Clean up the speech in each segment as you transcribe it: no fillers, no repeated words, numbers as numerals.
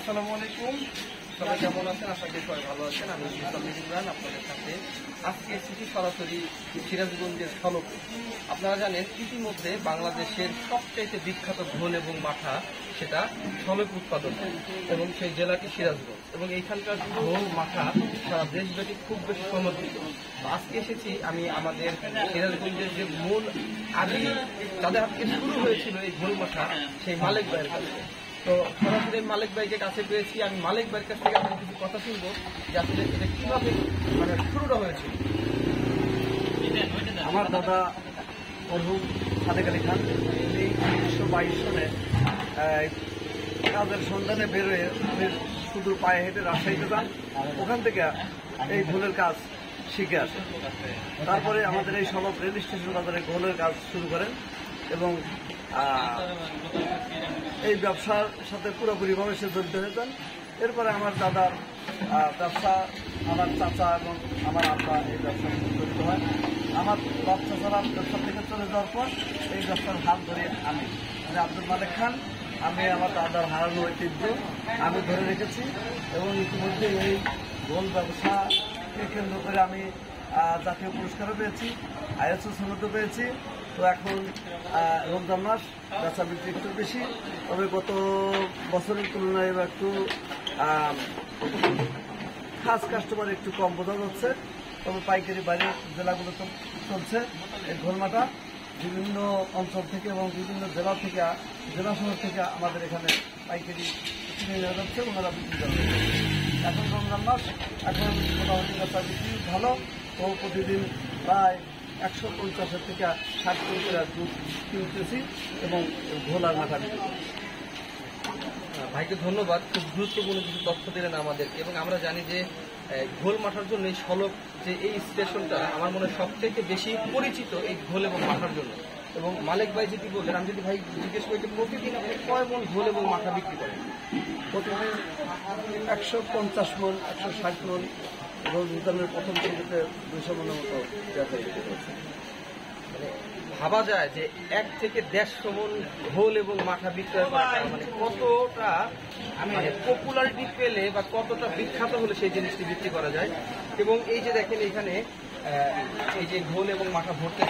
আসসালামু আলাইকুম, সবাই কেমন আছেন? আশা করি সবাই ভালো আছেন। আমি ইমরান আপনাদের সাথে আজকে এসেছি সরাসরি সিরাজগঞ্জের সলকে। আপনারা জানেন ইতিমধ্যে বাংলাদেশের সবচেয়ে বিখ্যাত ঘোল এবং মাঠা সেটা সলক উৎপাদন এবং সেই জেলাটি সিরাজগঞ্জ, এবং এইখানকার ঘোল মাঠা সারা দেশব্যাপী খুব বেশি সমর্থিত। আজকে এসেছি আমি আমাদের সিরাজগঞ্জের যে মূল আদি তাদের হাতে শুরু হয়েছিল এই ঘোল মাঠা, সেই মালিক ভাইয়ের কাছে। তো সরাসরি মালিক ভাইকে কাছে পেয়েছি। আমি মালিক ভাইয়ের কাছ থেকে আপনার কিছু কথা শুনবো যে আসলে এটা কিভাবে শুরুটা হয়েছিল। আমার দাদা মরহুম সাদেক আলী খান উনি 1922 সালে কাজের সন্ধানে বেরোয় শুধু পায়ে হেঁটে রাজশাহীতে যান, ওখান থেকে এই ঘোলের কাজ শিখে আসে। তারপরে আমাদের এই সব রেল স্টেশন বাজারে ঘোলের কাজ শুরু করেন এবং এই ব্যবসার সাথে পুরোপুরিভাবে সে জড়িত হয়ে যান। এরপরে আমার দাদার ব্যবসা, আমার চাচা এবং আমার আব্বা এই ব্যবসার সাথে জড়িত হয়। আমার বাচ্চা ছাড়া ব্যবসা থেকে চলে যাওয়ার পর এই ব্যবসার হাত ধরে আমি আব্দুল মালিক খান, আমি আমার দাদার হারানো ঐতিহ্য আমি ধরে রেখেছি এবং ইতিমধ্যে এই ঘোল ব্যবসাকে কেন্দ্র করে আমি জাতীয় পুরস্কারও পেয়েছি, ISO সনদও পেয়েছি। তো এখন রমজান মাস বেচা বিক্রি একটু বেশি, তবে গত বছরের তুলনায় একটু খাস কাস্টমার একটু কম বোঝা যাচ্ছে। তবে পাইকারি বাইরের জেলাগুলো তো চলছে। এই ঘোলমাটা বিভিন্ন অঞ্চল থেকে এবং বিভিন্ন জেলা থেকে, জেলা শহর থেকে আমাদের এখানে পাইকারি কিনে নেওয়া যাচ্ছে, ওনারা বিক্রি করবে। এখন রমজান মাস, এখন মোটামুটি বেচা বিক্রি ভালো। তো প্রতিদিন প্রায় 150 থেকে 60 করে দুধ কিনতেছি এবং ঘোল আর মাথা বিক্রি করছি। ভাইকে ধন্যবাদ, খুব গুরুত্বপূর্ণ কিছু তথ্য দিলেন আমাদেরকে। এবং আমরা জানি যে ঘোল মাঠার জন্য এই সলক যে এই স্টেশনটা আমার মনে হয় সবথেকে বেশি পরিচিত এই ঘোল এবং মাঠার জন্য। এবং মালিক ভাই যেটি বললেন, আমি যদি ভাই জিজ্ঞেস করি যে প্রতিদিন আপনি কয় মন ঘোল এবং মাঠা বিক্রি করেন? প্রতিদিন 150 মন, 160 মন, এবং ভুটানের প্রথম দিকে 200 মনের মতো বিক্রি করছে। ভাবা যায় যে 1 থেকে 150 মন ঘোল এবং মাঠা বিক্রয় করা মানে কতটা পপুলারিটি পেলে বা কতটা বিখ্যাত হলে সেই জিনিসটি বিক্রি করা যায়। এবং এই যে দেখেন এখানে এই যে ঘোল এবং মাঠা ভরতে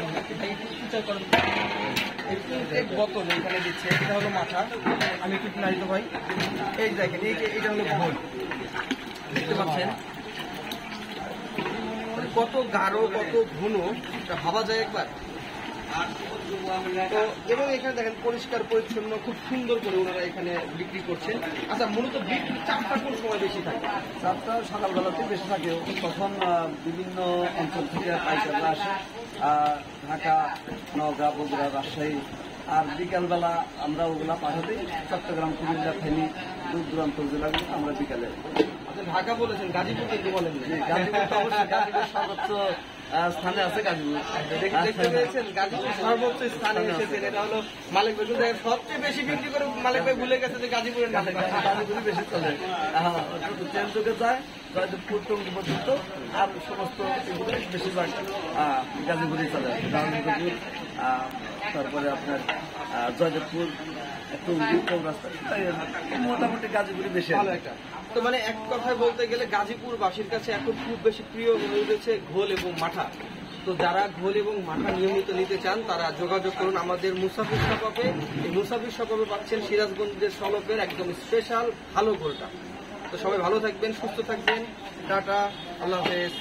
এক বোতল এখানে দিচ্ছে, এটা হলো মাঠা। আমি একটু নাইতো ভাই, এই দেখেন এই যে এটা হলো ঘোল, দেখতে পাচ্ছেন কত গাঢ় কত ঘন, এটা ভাবা যায় একবার। তো এবং এখানে দেখেন পরিষ্কার পরিচ্ছন্ন, খুব সুন্দর করে ওনারা এখানে বিক্রি করছেন। আচ্ছা, মূলত বিক্রি চাপটা কোন সময় বেশি থাকে? চাপটা সকালবেলাতে বেশি থাকে, তখন বিভিন্ন অঞ্চল থেকে পাইকাররা আসে, ঢাকা, নওগাঁ, বগুড়া, রাজশাহী। আর বিকালবেলা আমরা ওগুলা পাঠাতে চট্টগ্রাম, কুমিল্লা, ফেনী, দূর দূরান্ত জেলাগুলো আমরা বিকালে। ঢাকা বলেছেন, গাজীপুর কিন্তু বলেন না? গাজীপুর তো অবশ্যই, গাজীপুর সর্বোচ্চ স্থানে আছে গাজীপুর। দেখতে পেয়েছেন, গাজীপুর সর্বোচ্চ স্থানে এসেছেন। এটা হলো মালিক ভাই সবচেয়ে বেশি বিক্রি করে। মালিক ভাই ভুলে গেছে যে গাজীপুরের নামে গাজীপুরই বেশি চলে, ট্রেন যোগে যায় জয়দেবপুর টঙ্গী পর্যন্ত, আর সমস্ত বেশিরভাগ গাজীপুরই চলে। গাজীপুর, তারপরে আপনার জয়দেবপুর, টঙ্গী, চৌরাস্তা, মোটামুটি গাজীপুরই বেশি ভালো একটা। তো মানে এক কথায় বলতে গেলে গাজীপুরবাসীর কাছে এখন খুব বেশি প্রিয় হয়ে উঠেছে ঘোল এবং মাঠা। তো যারা ঘোল এবং মাঠা নিয়মিত নিতে চান তারা যোগাযোগ করুন আমাদের মুসাফির শপে। এই মুসাফির শপে পাচ্ছেন সিরাজগঞ্জের সলকের একদম স্পেশাল ভালো ঘোলটা। তো সবাই ভালো থাকবেন, সুস্থ থাকবেন, টাটা, আল্লাহ হাফেজ।